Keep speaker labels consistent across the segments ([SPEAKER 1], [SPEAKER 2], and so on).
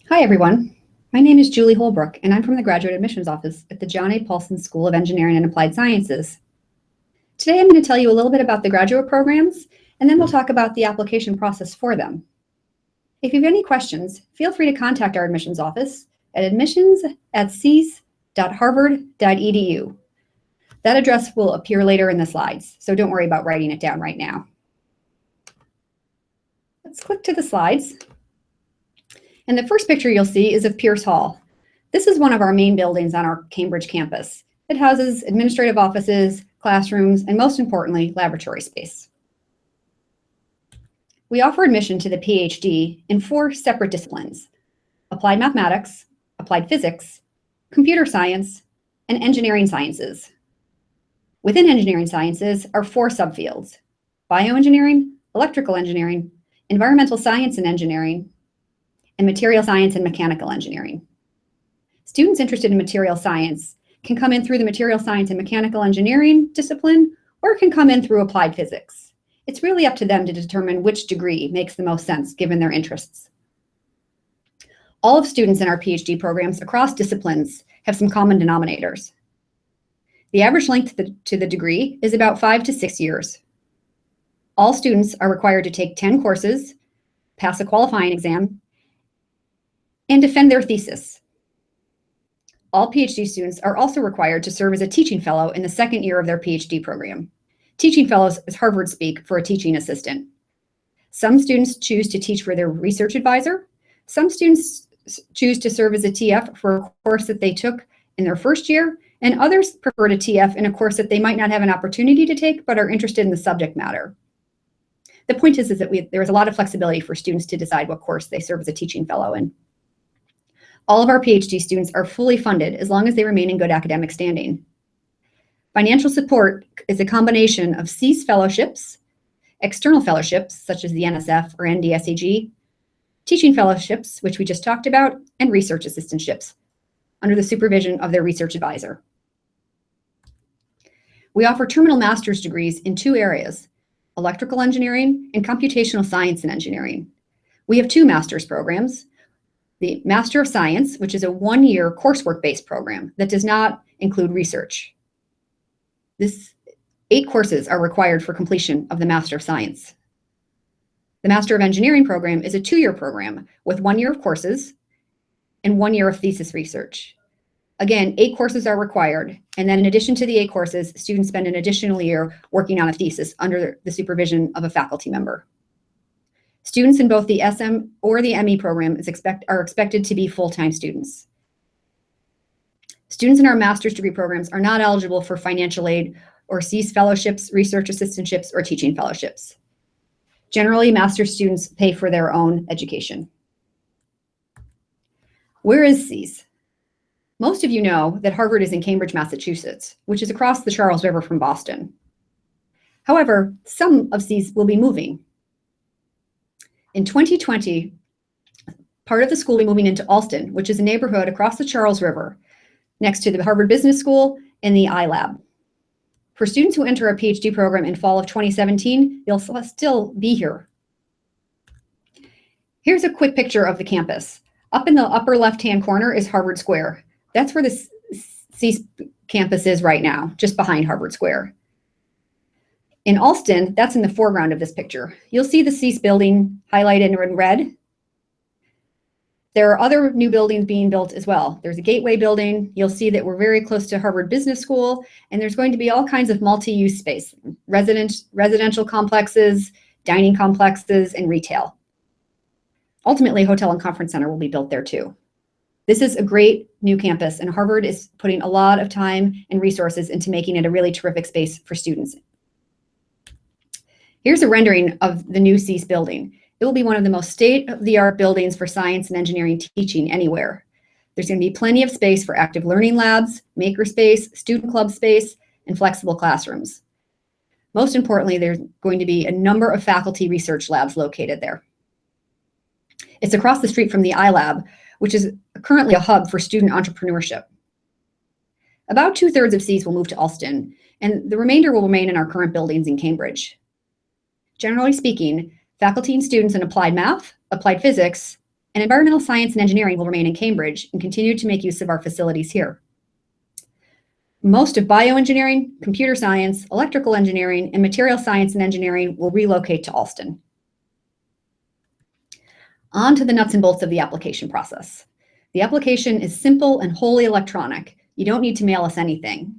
[SPEAKER 1] Hi, everyone. My name is Julie Holbrook, and I'm from the Graduate Admissions Office at the John A. Paulson School of Engineering and Applied Sciences. Today, I'm going to tell you a little bit about the graduate programs, and then we'll talk about the application process for them. If you have any questions, feel free to contact our admissions office at admissions@cs.harvard.edu. That address will appear later in the slides, so don't worry about writing it down right now. Let's click to the slides. And the first picture you'll see is of Pierce Hall. This is one of our main buildings on our Cambridge campus. It houses administrative offices, classrooms, and most importantly, laboratory space. We offer admission to the PhD in 4 separate disciplines: applied mathematics, applied physics, computer science, and engineering sciences. Within engineering sciences are 4 subfields: bioengineering, electrical engineering, environmental science and engineering, and material science and mechanical engineering. Students interested in material science can come in through the material science and mechanical engineering discipline, or can come in through applied physics. It's really up to them to determine which degree makes the most sense given their interests. All of students in our PhD programs across disciplines have some common denominators. The average length to the degree is about 5 to 6 years. All students are required to take 10 courses, pass a qualifying exam, and defend their thesis. All PhD students are also required to serve as a teaching fellow in the second year of their PhD program. Teaching fellows is Harvard speak for a teaching assistant. Some students choose to teach for their research advisor. Some students choose to serve as a TF for a course that they took in their first year, and others prefer to TF in a course that they might not have an opportunity to take but are interested in the subject matter. The point is that there is a lot of flexibility for students to decide what course they serve as a teaching fellow in. All of our PhD students are fully funded as long as they remain in good academic standing. Financial support is a combination of CEAS fellowships, external fellowships such as the NSF or NDSAG, teaching fellowships, which we just talked about, and research assistantships under the supervision of their research advisor. We offer terminal master's degrees in 2 areas: electrical engineering and computational science and engineering. We have 2 master's programs: the Master of Science, which is a 1-year coursework-based program that does not include research. 8 courses are required for completion of the Master of Science. The Master of Engineering program is a 2-year program with 1 year of courses and 1 year of thesis research. Again, 8 courses are required, and then in addition to the 8 courses, students spend an additional year working on a thesis under the supervision of a faculty member. Students in both the SM or the ME program are expected to be full-time students. Students in our master's degree programs are not eligible for financial aid or CEAS fellowships, research assistantships, or teaching fellowships. Generally, master's students pay for their own education. Where is CEAS? Most of you know that Harvard is in Cambridge, Massachusetts, which is across the Charles River from Boston. However, some of CEAS will be moving. In 2020, part of the school will be moving into Allston, which is a neighborhood across the Charles River, next to the Harvard Business School and the iLab. For students who enter a PhD program in fall of 2017, you'll still be here. Here's a quick picture of the campus. Up in the upper left-hand corner is Harvard Square. That's where the CEAS campus is right now, just behind Harvard Square. In Allston, that's in the foreground of this picture. You'll see the CEAS building highlighted in red. There are other new buildings being built as well. There's a Gateway building. You'll see that we're very close to Harvard Business School, and there's going to be all kinds of multi-use space, residential complexes, dining complexes, and retail. Ultimately, a hotel and conference center will be built there too. This is a great new campus, and Harvard is putting a lot of time and resources into making it a really terrific space for students. Here's a rendering of the new CEAS building. It will be one of the most state-of-the-art buildings for science and engineering teaching anywhere. There's going to be plenty of space for active learning labs, makerspace, student club space, and flexible classrooms. Most importantly, there's going to be a number of faculty research labs located there. It's across the street from the iLab, which is currently a hub for student entrepreneurship. About 2/3 of CEAS will move to Allston, and the remainder will remain in our current buildings in Cambridge. Generally speaking, faculty and students in applied math, applied physics, And environmental science and engineering will remain in Cambridge and continue to make use of our facilities here. Most of bioengineering, computer science, electrical engineering, and material science and engineering will relocate to Alston. On to the nuts and bolts of the application process. The application is simple and wholly electronic. You don't need to mail us anything.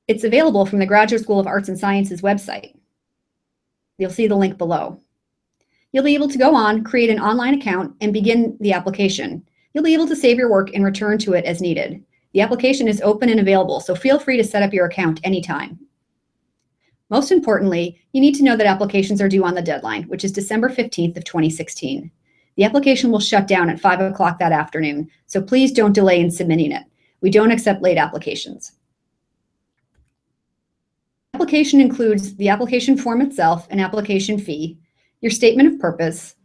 [SPEAKER 1] It's available from the Graduate School of Arts and Sciences website. You'll see the link below. You'll be able to go on, create an online account, and begin the application. You'll be able to save your work and return to it as needed. The application is open and available, so feel free to set up your account anytime. Most importantly, you need to know that applications are due on the deadline, which is December 15th of 2016. The application will shut down at 5 o'clock that afternoon, so please don't delay in submitting it. We don't accept late applications. The application includes the application form itself, an application fee, your statement of purpose,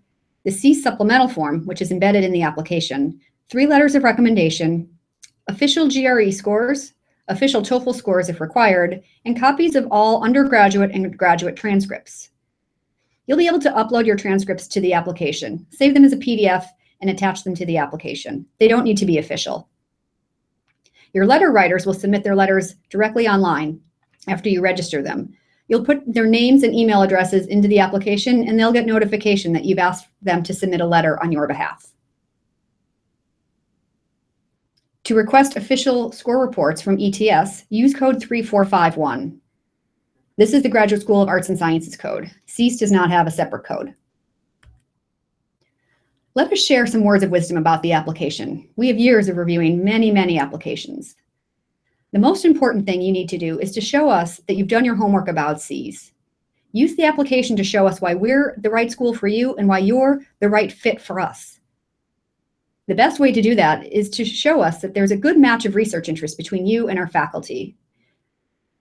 [SPEAKER 1] the C supplemental form, which is embedded in the application, 3 letters of recommendation, official GRE scores, official TOEFL scores if required, and copies of all undergraduate and graduate transcripts. You'll be able to upload your transcripts to the application, save them as a PDF, and attach them to the application. They don't need to be official. Your letter writers will submit their letters directly online after you register them. You'll put their names and email addresses into the application, and they'll get notification that you've asked them to submit a letter on your behalf. To request official score reports from ETS, use code 3451. This is the Graduate School of Arts and Sciences code. CEAS does not have a separate code. Let us share some words of wisdom about the application. We have years of reviewing many applications. The most important thing you need to do is to show us that you've done your homework about CEAS. Use the application to show us why we're the right school for you and why you're the right fit for us. The best way to do that is to show us that there's a good match of research interest between you and our faculty.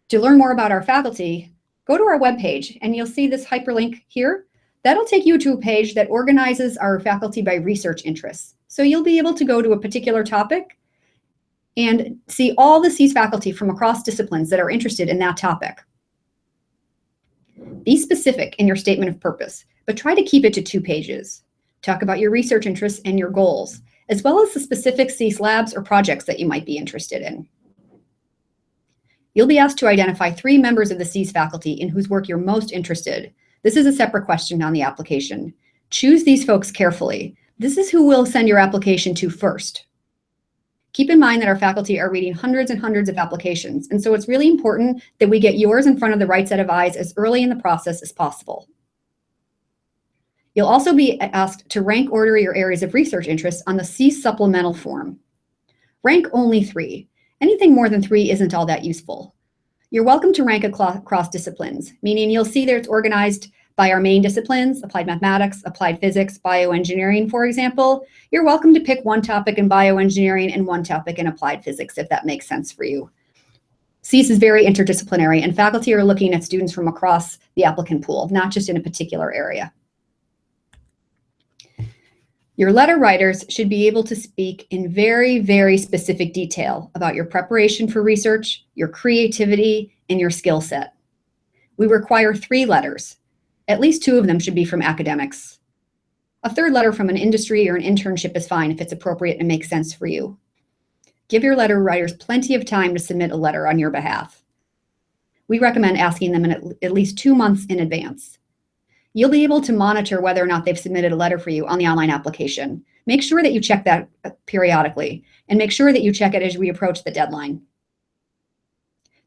[SPEAKER 1] To learn more about our faculty, go to our webpage and you'll see this hyperlink here. That'll take you to a page that organizes our faculty by research interests. So you'll be able to go to a particular topic and see all the CEAS faculty from across disciplines that are interested in that topic. Be specific in your statement of purpose, but try to keep it to 2 pages. Talk about your research interests and your goals, as well as the specific CEAS labs or projects that you might be interested in. You'll be asked to identify 3 members of the CEAS faculty in whose work you're most interested. This is a separate question on the application. Choose these folks carefully. This is who we'll send your application to first. Keep in mind that our faculty are reading hundreds and hundreds of applications, and so it's really important that we get yours in front of the right set of eyes as early in the process as possible. You'll also be asked to rank order your areas of research interest on the CEAS supplemental form. Rank only 3. Anything more than 3 isn't all that useful. You're welcome to rank across disciplines, meaning you'll see that it's organized by our main disciplines, applied mathematics, applied physics, bioengineering, for example. You're welcome to pick 1 topic in bioengineering and 1 topic in applied physics, if that makes sense for you. CEAS is very interdisciplinary, and faculty are looking at students from across the applicant pool, not just in a particular area. Your letter writers should be able to speak in very specific detail about your preparation for research, your creativity, and your skill set. We require 3 letters. At least 2 of them should be from academics. A 3rd letter from an industry or an internship is fine if it's appropriate and makes sense for you. Give your letter writers plenty of time to submit a letter on your behalf. We recommend asking them in at least 2 months in advance. You'll be able to monitor whether or not they've submitted a letter for you on the online application. Make sure that you check that periodically, and make sure that you check it as we approach the deadline.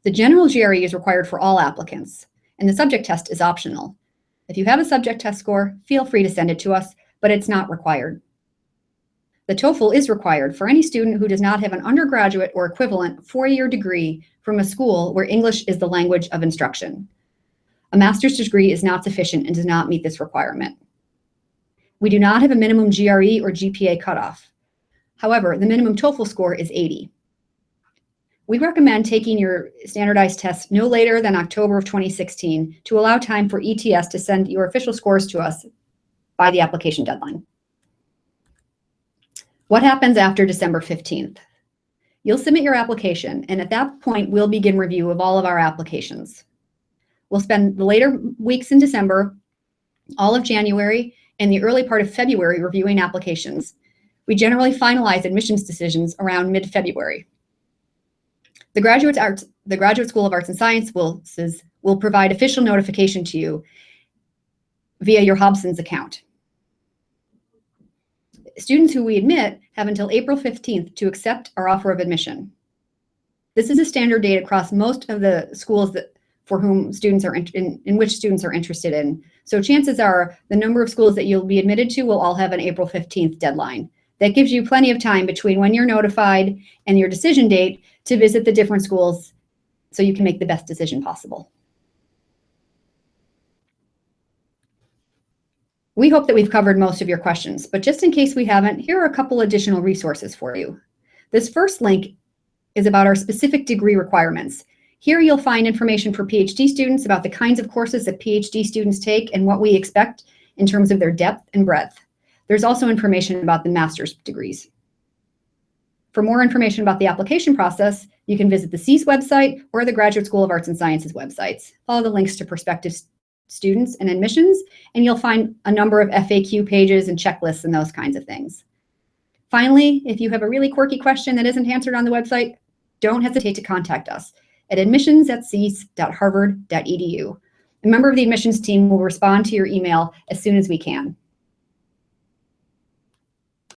[SPEAKER 1] The general GRE is required for all applicants, and the subject test is optional. If you have a subject test score, feel free to send it to us, but it's not required. The TOEFL is required for any student who does not have an undergraduate or equivalent 4-year degree from a school where English is the language of instruction. A master's degree is not sufficient and does not meet this requirement. We do not have a minimum GRE or GPA cutoff. However, the minimum TOEFL score is 80. We recommend taking your standardized tests no later than October of 2016 to allow time for ETS to send your official scores to us by the application deadline. What happens after December 15th? You'll submit your application, and at that point, we'll begin review of all of our applications. We'll spend the later weeks in December, all of January, and the early part of February reviewing applications. We generally finalize admissions decisions around mid-February. The Graduate School of Arts and Sciences will provide official notification to you via your Hobson's account. Students who we admit have until April 15th to accept our offer of admission. This is a standard date across most of the schools for whom students are in which students are interested in. So chances are the number of schools that you'll be admitted to will all have an April 15th deadline. That gives you plenty of time between when you're notified and your decision date to visit the different schools so you can make the best decision possible. We hope that we've covered most of your questions, but just in case we haven't, here are a couple additional resources for you. This first link is about our specific degree requirements. Here you'll find information for PhD students about the kinds of courses that PhD students take and what we expect in terms of their depth and breadth. There's also information about the master's degrees. For more information about the application process, you can visit the SEAS website or the Graduate School of Arts and Sciences websites. Follow the links to prospective students and admissions, and you'll find a number of FAQ pages and checklists and those kinds of things. Finally, if you have a really quirky question that isn't answered on the website, don't hesitate to contact us at admissions@seas.harvard.edu. A member of the admissions team will respond to your email as soon as we can.